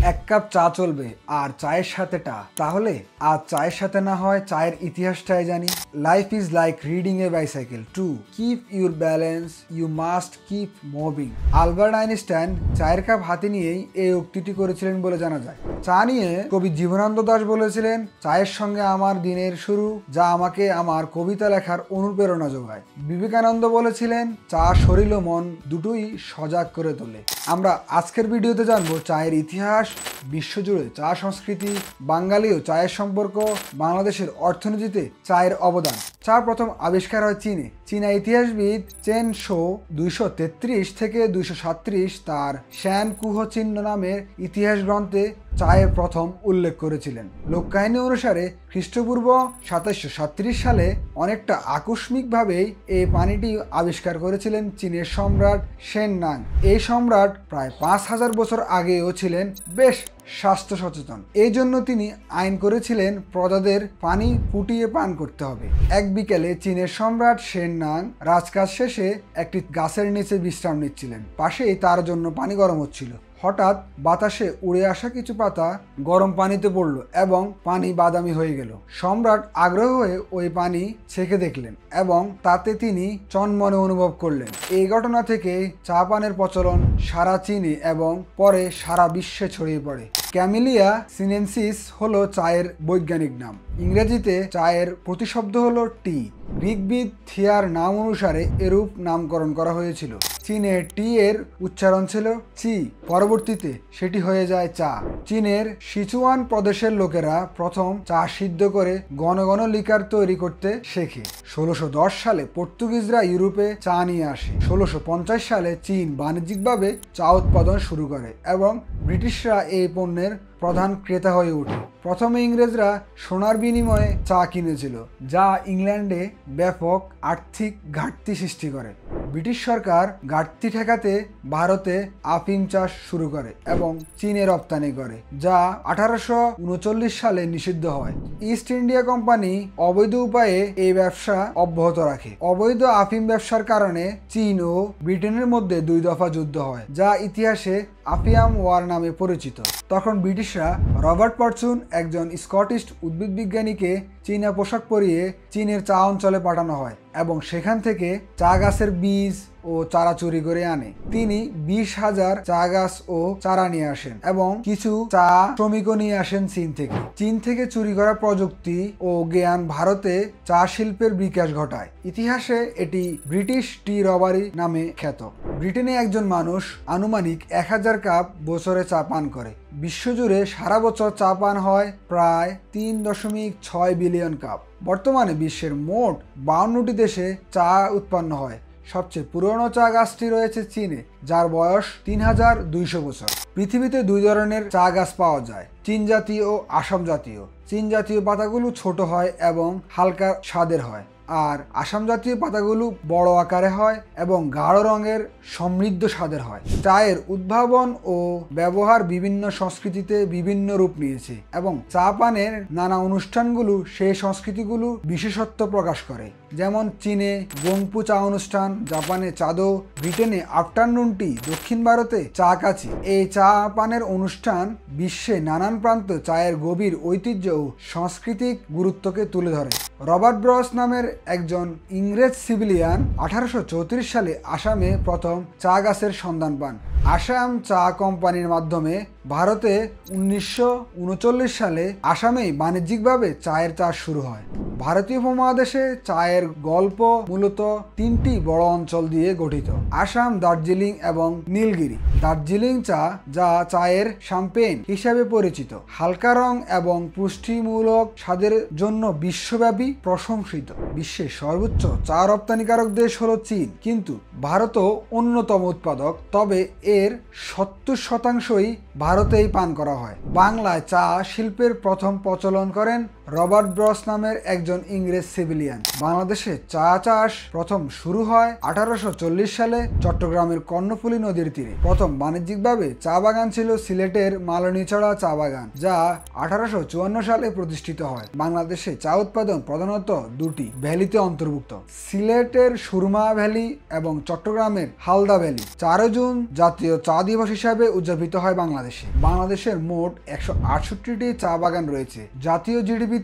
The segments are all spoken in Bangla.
এক কাপ চা চলবে আর চায়ের সাথে টা, তাহলে আজ চায়ের সাথে না হয় চায়ের ইতিহাসটাই জানি। Life is like reading a bicycle, to keep your balance you must keep moving. Albert Einstein চায়ের কাপ হাতে নিয়েই এই উক্তিটি করেছিলেন বলে জানা যায়। চা নিয়ে কবি জীবনানন্দ দাশ বলেছিলেন, চায়ের সঙ্গে আমার দিনের শুরু, যা আমাকে আমার কবিতা লেখার অনুপ্রেরণা যোগায়। বিবেকানন্দ বলেছিলেন, চা শরীর ও মন দুটোই সজাগ করে তোলে। আমরা আজকের ভিডিওতে জানবো চায়ের ইতিহাস, বিশ্বজুড়ে চা সংস্কৃতি, বাঙালি ও চায়ের সম্পর্ক, বাংলাদেশের অর্থনীতিতে চায়ের অবদান। চা প্রথম আবিষ্কার হয় চীনে। চীনা ইতিহাসবিদ চেন শো 233 থেকে 237 তার শ্যান কুহ চিহ্ন নামের ইতিহাস গ্রন্থে চায়ের প্রথম উল্লেখ করেছিলেন। লোককাহিনী অনুসারে খ্রিস্টপূর্ব 2737 সালে অনেকটা আকস্মিকভাবেই এই পানিটি আবিষ্কার করেছিলেন চীনের সম্রাট শেন নাং। এই সম্রাট প্রায় 5000 বছর আগেও ছিলেন বেশ স্বাস্থ্য সচেতন। এই জন্য তিনি আইন করেছিলেন প্রজাদের পানি ফুটিয়ে পান করতে হবে। এক বিকেলে চীনের সম্রাট শেন নাং রাজকাজ শেষে একটি গাছের নিচে বিশ্রাম নিচ্ছিলেন। পাশেই তার জন্য পানি গরম হচ্ছিল। হঠাৎ বাতাসে উড়ে আসা কিছু পাতা গরম পানিতে পড়ল এবং পানি বাদামি হয়ে গেল। সম্রাট আগ্রহ হয়ে ওই পানি ছেঁকে দেখলেন এবং তাতে তিনি চনমনে অনুভব করলেন। এই ঘটনা থেকে চা পানের প্রচলন সারা চীনে এবং পরে সারা বিশ্বে ছড়িয়ে পড়ে। ক্যামেলিয়া সিনেনসিস হলো চায়ের বৈজ্ঞানিক নাম। ইংরেজিতে চায়ের প্রতিশব্দ হলো টি। গ্রিকবিদ থিয়ার নাম অনুসারে এরূপ নামকরণ করা হয়েছিল। চীনে টি এর উচ্চারণ ছিল চি, পরবর্তীতে সেটি হয়ে যায় চা। চীনের সিচুয়ান প্রদেশের লোকেরা প্রথম চা সিদ্ধ করে ঘন ঘন লিকার তৈরি করতে শেখে। 1610 সালে পর্তুগিজরা ইউরোপে চা নিয়ে আসে। 1650 সালে চীন বাণিজ্যিকভাবে চা উৎপাদন শুরু করে এবং ব্রিটিশরা এই পণ্যের প্রধান ক্রেতা হয়ে ওঠে। প্রথমে ইংরেজরা সোনার বিনিময়ে চা কিনেছিল, যা ইংল্যান্ডে ব্যাপক আর্থিক ঘাটতি সৃষ্টি করে। ব্রিটিশ সরকার ঘাটতি ঠেকাতে ভারতে আফিম চাষ শুরু করে এবং চীনে রপ্তানি করে, যা 1839 সালে নিষিদ্ধ হয়। ইস্ট ইন্ডিয়া কোম্পানি অবৈধ উপায়ে এই ব্যবসা অব্যাহত রাখে। অবৈধ আফিম ব্যবসার কারণে চীন ও ব্রিটেনের মধ্যে 2 দফা যুদ্ধ হয়, যা ইতিহাসে আফিয়াম ওয়ার নামে পরিচিত। তখন ব্রিটিশরা রবার্ট পরচুন, একজন স্কটিশ উদ্ভিদ বিজ্ঞানীকে চীনা পোশাক পরিয়ে চীনের চা অঞ্চলে পাঠানো হয় এবং সেখান থেকে চা গাছের বীজ ও চারা চুরি করে আনে। তিনি 20,000 চা গাছ ও চারা নিয়ে আসেন এবং কিছু চা শ্রমিকও নিয়ে আসেন চীন থেকে। চীন থেকে চুরি করা প্রযুক্তি ও জ্ঞান ভারতে চা শিল্পের বিকাশ ঘটায়। ইতিহাসে এটি ব্রিটিশ টি রবারি নামে খ্যাত। ব্রিটেনে একজন মানুষ আনুমানিক 1000 কাপ বছরে চা পান করে। বিশ্বজুড়ে সারা বছর চা পান হয় প্রায় 3.6 বিলিয়ন কাপ। বর্তমানে বিশ্বের মোট 52টি দেশে চা উৎপন্ন হয়। সবচেয়ে পুরনো চা গাছটি রয়েছে চীনে, যার বয়স 3200 বছর। পৃথিবীতে 2 ধরনের চা গাছ পাওয়া যায়, চীন জাতীয় ও আসাম জাতীয়। চীন জাতীয় পাতাগুলো ছোট হয় এবং হালকা স্বাদের হয়, আর আসাম জাতীয় পাতাগুলো বড় আকারে হয় এবং গাঢ় রঙের সমৃদ্ধ স্বাদের হয়। চায়ের উদ্ভাবন ও ব্যবহার বিভিন্ন সংস্কৃতিতে বিভিন্ন রূপ নিয়েছে এবং চা পানের নানা অনুষ্ঠানগুলো সেই সংস্কৃতিগুলো বিশেষত্ব প্রকাশ করে। যেমন চীনে গোংপু চা অনুষ্ঠান, জাপানে চাদো, ব্রিটেনে আফটারনুন টি, দক্ষিণ ভারতে চা কাচি। এই চা পানের অনুষ্ঠান বিশ্বে নানান প্রান্ত চায়ের গভীর ঐতিহ্য ও সাংস্কৃতিক গুরুত্বকে তুলে ধরে। রবার্ট ব্রস নামের একজন ইংরেজ সিভিলিয়ান 1834 সালে আসামে প্রথম চা গাছের সন্ধান পান। আসাম চা কোম্পানির মাধ্যমে ভারতে 1939 সালে আসামেই বাণিজ্যিকভাবে চায়ের চাষ শুরু হয়। ভারতীয় উপমহাদেশে চায়ের গল্প মূলত 3টি বড় অঞ্চল দিয়ে গঠিত: আসাম, দার্জিলিং এবং নীলগিরি। দার্জিলিং চা, যা চায়ের শ্যাম্পেন হিসাবে পরিচিত, হালকা রং এবং পুষ্টিমূলক স্বাদের জন্য বিশ্বব্যাপী প্রশংসিত। বিশ্বের সর্বোচ্চ চা রপ্তানিকারক দেশ হলো চীন, কিন্তু ভারতও অন্যতম উৎপাদক, তবে এর 70% ভারতেই পান করা হয়। বাংলায় চা শিল্পের প্রথম প্রচলন করেন রবার্ট ব্রস নামের একজন ইংরেজ সিভিলিয়ান। বাংলাদেশে চা চাষ প্রথম শুরু হয় 1840 সালে চট্টগ্রামের কর্ণফুলী নদীর তীরে। প্রথম বাণিজ্যিকভাবে চা বাগান ছিল সিলেটের মালনীছড়া চা বাগান, যা 1854 সালে প্রতিষ্ঠিত হয়। বাংলাদেশে চা উৎপাদন প্রধানত দুটি ভ্যালিতে অন্তর্ভুক্ত, সিলেটের সুরমা ভ্যালি এবং চট্টগ্রামের হালদা ভ্যালি। 4 জুন জাতীয় চা দিবস হিসাবে উদযাপিত হয় বাংলাদেশে। বাংলাদেশের মোট 168টি চা বাগান রয়েছে। জাতীয় জিডিপিতে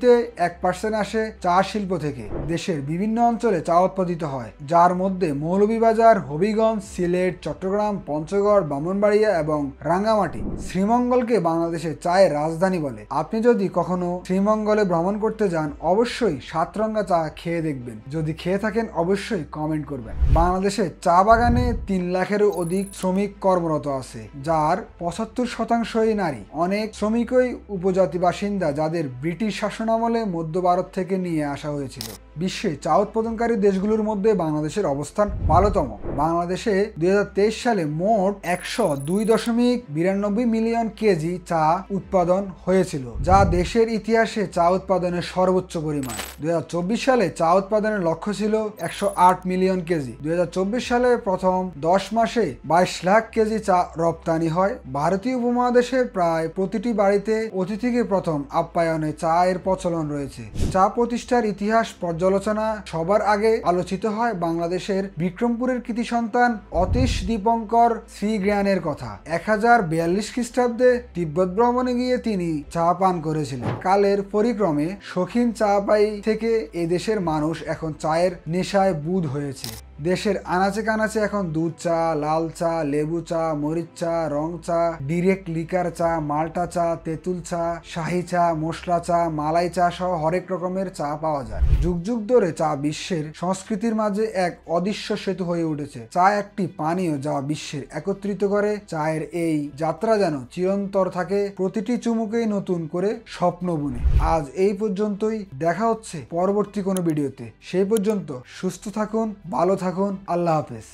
1% আসে চা শিল্প থেকে। দেশের বিভিন্ন অঞ্চলে চা উৎপাদিত হয়, যার মধ্যে মৌলভীবাজার, হবিগঞ্জ, সিলেট, চট্টগ্রাম, পঞ্চগড়, ব্রাহ্মণবাড়িয়া এবং রাঙ্গামাটি। শ্রীমঙ্গলকে বাংলাদেশের চায়ের রাজধানী বলে। আপনি যদি কখনো শ্রীমঙ্গলে ভ্রমণ করতে যান, অবশ্যই সাতরঙ্গা চা খেয়ে দেখবেন। যদি খেয়ে থাকেন অবশ্যই কমেন্ট করবেন। বাংলাদেশে চা বাগানে 3 লাখেরও অধিক শ্রমিক কর্মরত আছে, যার 75%ই নারী। অনেক শ্রমিকই উপজাতি বাসিন্দা, যাদের ব্রিটিশ শাসনামলে মধ্য ভারত থেকে নিয়ে আসা হয়েছিল। বিশ্বে চা উৎপাদনকারী দেশগুলোর মধ্যে বাংলাদেশের অবস্থান ভালোতম। বাংলাদেশে 2023 সালে মোট 102.92 মিলিয়ন কেজি চা উৎপাদন হয়েছিল, যা দেশের ইতিহাসে চা উৎপাদনের সর্বোচ্চ পরিমাণ। 2024 সালে চা উৎপাদনের লক্ষ্য ছিল 108 মিলিয়ন কেজি। 2024 সালে প্রথম 10 মাসে 22 লাখ কেজি চা রপ্তানি হয়। ভারতীয় উপমহাদেশের প্রায় প্রতিটি বাড়িতে অতিথিকে প্রথম আপ্যায়নে চায়ের প্রচলন রয়েছে। চা প্রতিষ্ঠার ইতিহাস পর্যালোচনা সবার আগে আলোচিত হয় বাংলাদেশের বিক্রমপুরের কৃতি সন্তান অতীশ দীপঙ্কর শ্রীজ্ঞানের কথা। 1042 খ্রিস্টাব্দে তিব্বত ভ্রমণে গিয়ে তিনি চা পান করেছিলেন। কালের পরিক্রমে শৌখিন চা পাই থেকে এদেশের মানুষ এখন চায়ের নেশায় বুঁদ হয়েছে। দেশের আনাচে কানাচে এখন দুধ চা, লাল চা, লেবু চা, মরিচ চা, রং চা, ডিরেক্ট লিকার চা, মাল্টা চা, তেঁতুল চা, শাহি চা, মশলা চা, মালাই চা সহ হরেক রকমের চা পাওয়া যায়। যুগ যুগ ধরে চা বিশ্বের সংস্কৃতির মাঝে এক অদৃশ্য সেতু হয়ে উঠেছে। চা একটি পানীয় যা বিশ্বের একত্রিত করে। চায়ের এই যাত্রা যেন চিরন্তর থাকে, প্রতিটি চুমুকেই নতুন করে স্বপ্ন বুনে। আজ এই পর্যন্তই, দেখা হচ্ছে পরবর্তী কোনো ভিডিওতে। সেই পর্যন্ত সুস্থ থাকুন, ভালো থাকুন, আল্লাহ হাফেজ।